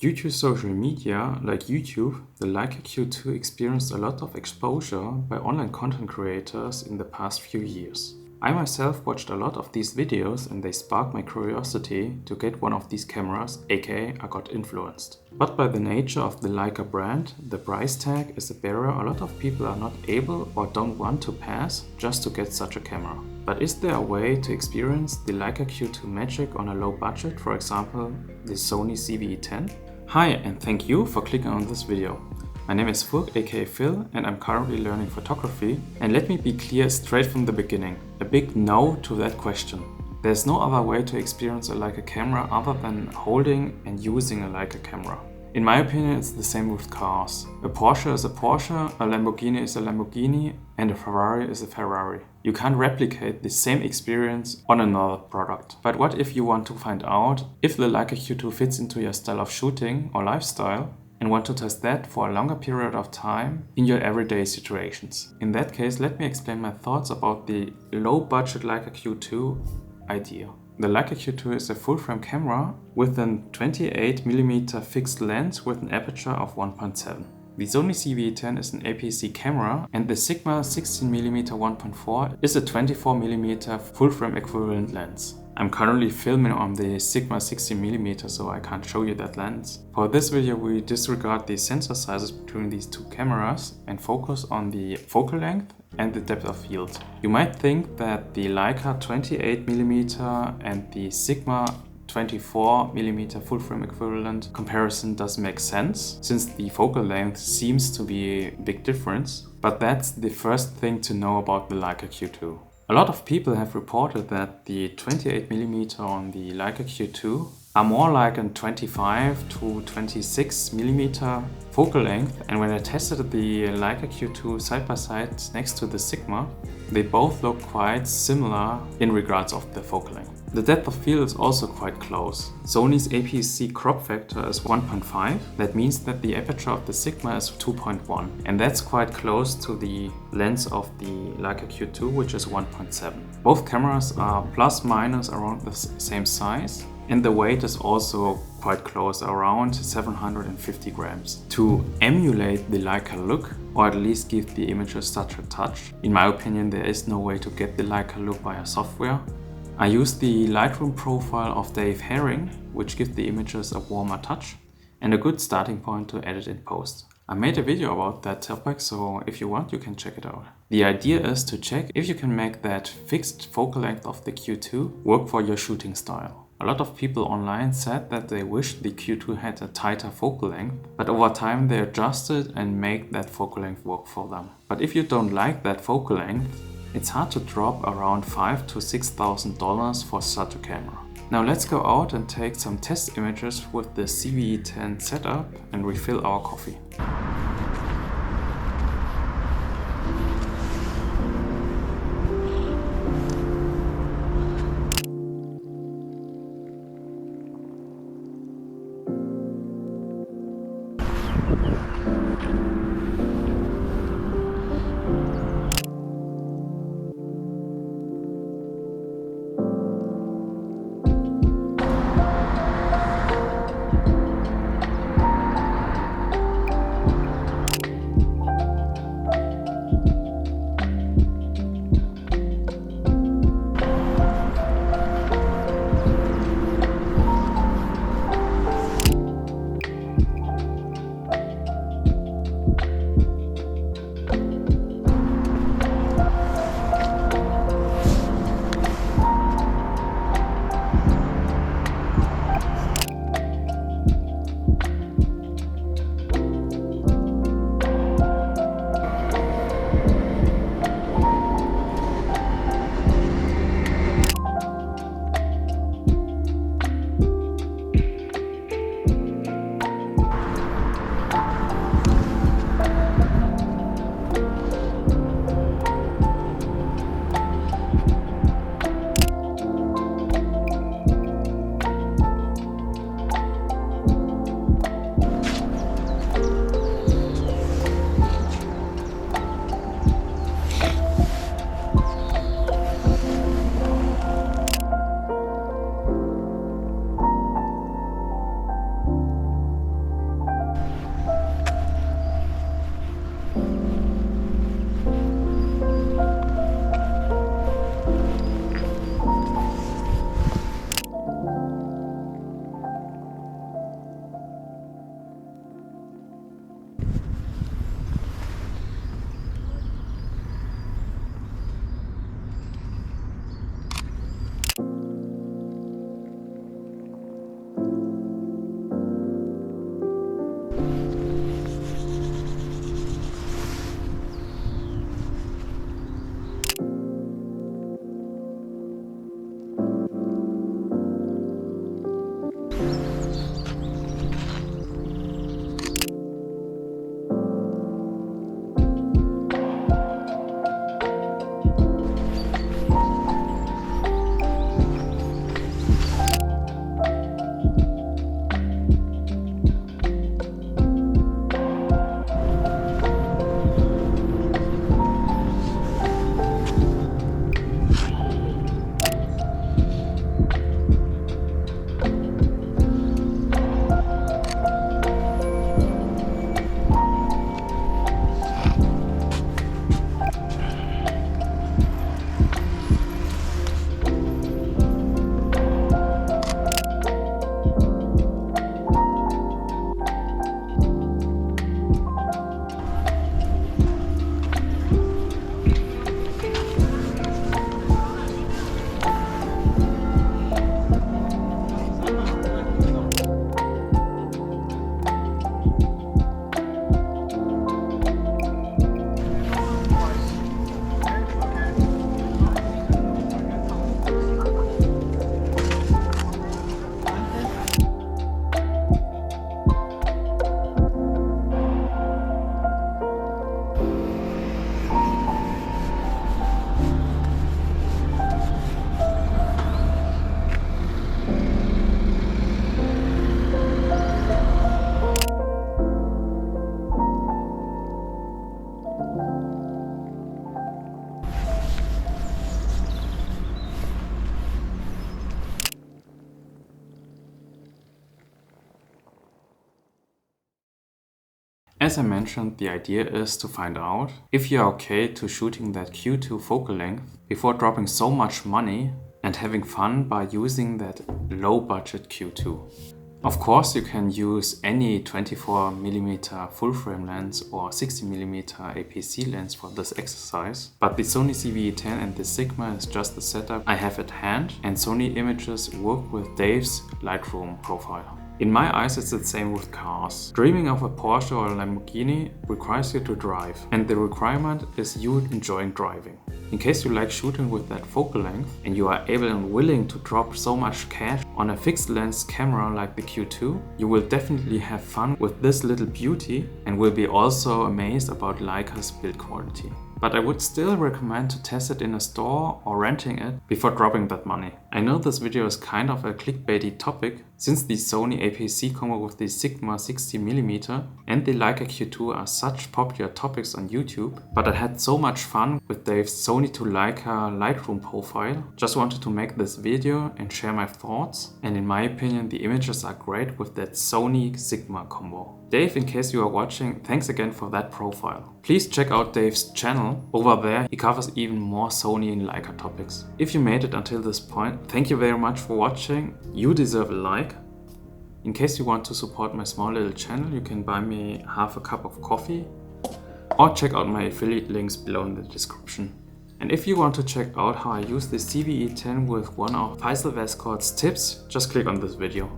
Due to social media like YouTube, the Leica Q2 experienced a lot of exposure by online content creators in the past few years. I myself watched a lot of these videos and they sparked my curiosity to get one of these cameras, aka I got influenced. But by the nature of the Leica brand, the price tag is a barrier a lot of people are not able or don't want to pass just to get such a camera. But is there a way to experience the Leica Q2 magic on a low budget, for example the Sony ZV E10? Hi and thank you for clicking on this video. My name is Furk aka Phil and I'm currently learning photography, and let me be clear straight from the beginning, a big no to that question. There's no other way to experience a Leica camera other than holding and using a Leica camera. In my opinion, it's the same with cars. A Porsche is a Porsche, a Lamborghini is a Lamborghini, and a Ferrari is a Ferrari. You can't replicate the same experience on another product. But what if you want to find out if the Leica Q2 fits into your style of shooting or lifestyle and want to test that for a longer period of time in your everyday situations? In that case, let me explain my thoughts about the low-budget Leica Q2 idea. The Leica Q2 is a full-frame camera with a 28mm fixed lens with an aperture of 1.7. The Sony ZV E10 is an APS-C camera and the Sigma 16mm 1.4 is a 24mm full-frame equivalent lens. I'm currently filming on the Sigma 16mm, so I can't show you that lens. For this video we disregard the sensor sizes between these two cameras and focus on the focal length and the depth of field. You might think that the Leica 28mm and the Sigma 24mm full frame equivalent comparison does make sense, since the focal length seems to be a big difference, but that's the first thing to know about the Leica Q2. A lot of people have reported that the 28mm on the Leica Q2 are more like a 25 to 26mm focal length, and when I tested the Leica Q2 side by side next to the Sigma, they both look quite similar in regards of the focal length. The depth of field is also quite close. Sony's APS-C crop factor is 1.5, that means that the aperture of the Sigma is 2.1, and that's quite close to the lens of the Leica Q2, which is 1.7. Both cameras are plus minus around the same size, and the weight is also quite close, around 750 grams. To emulate the Leica look, or at least give the images such a touch, in my opinion there is no way to get the Leica look via software. I use the Lightroom profile of Dave Herring, which gives the images a warmer touch and a good starting point to edit in post. I made a video about that topic, so if you want you can check it out. The idea is to check if you can make that fixed focal length of the Q2 work for your shooting style. A lot of people online said that they wish the Q2 had a tighter focal length, but over time they adjusted and make that focal length work for them. But if you don't like that focal length, it's hard to drop around $5,000 to $6,000 for such a camera. Now let's go out and take some test images with the ZV E10 setup and refill our coffee. As I mentioned, the idea is to find out if you're okay to shooting that Q2 focal length before dropping so much money and having fun by using that low budget Q2. Of course, you can use any 24mm full frame lens or 60mm APC lens for this exercise, but the Sony ZV E10 and the Sigma is just the setup I have at hand, and Sony images work with Dave's Lightroom profile. In my eyes, it's the same with cars. Dreaming of a Porsche or a Lamborghini requires you to drive, and the requirement is you enjoying driving. In case you like shooting with that focal length and you are able and willing to drop so much cash on a fixed lens camera like the Q2, you will definitely have fun with this little beauty and will be also amazed about Leica's build quality. But I would still recommend to test it in a store or renting it before dropping that money. I know this video is kind of a clickbaity topic, since the Sony APC combo with the Sigma 60mm and the Leica Q2 are such popular topics on YouTube, but I had so much fun with Dave's Sony to Leica Lightroom profile. Just wanted to make this video and share my thoughts, and in my opinion the images are great with that Sony Sigma combo. Dave, in case you are watching, thanks again for that profile. Please check out Dave's channel. Over there he covers even more Sony and Leica topics. If you made it until this point, thank you very much for watching. You deserve a like. In case you want to support my small little channel, you can buy me half a cup of coffee or check out my affiliate links below in the description. And if you want to check out how I use the ZV E10 with one of Faisal Vescourt's tips, just click on this video.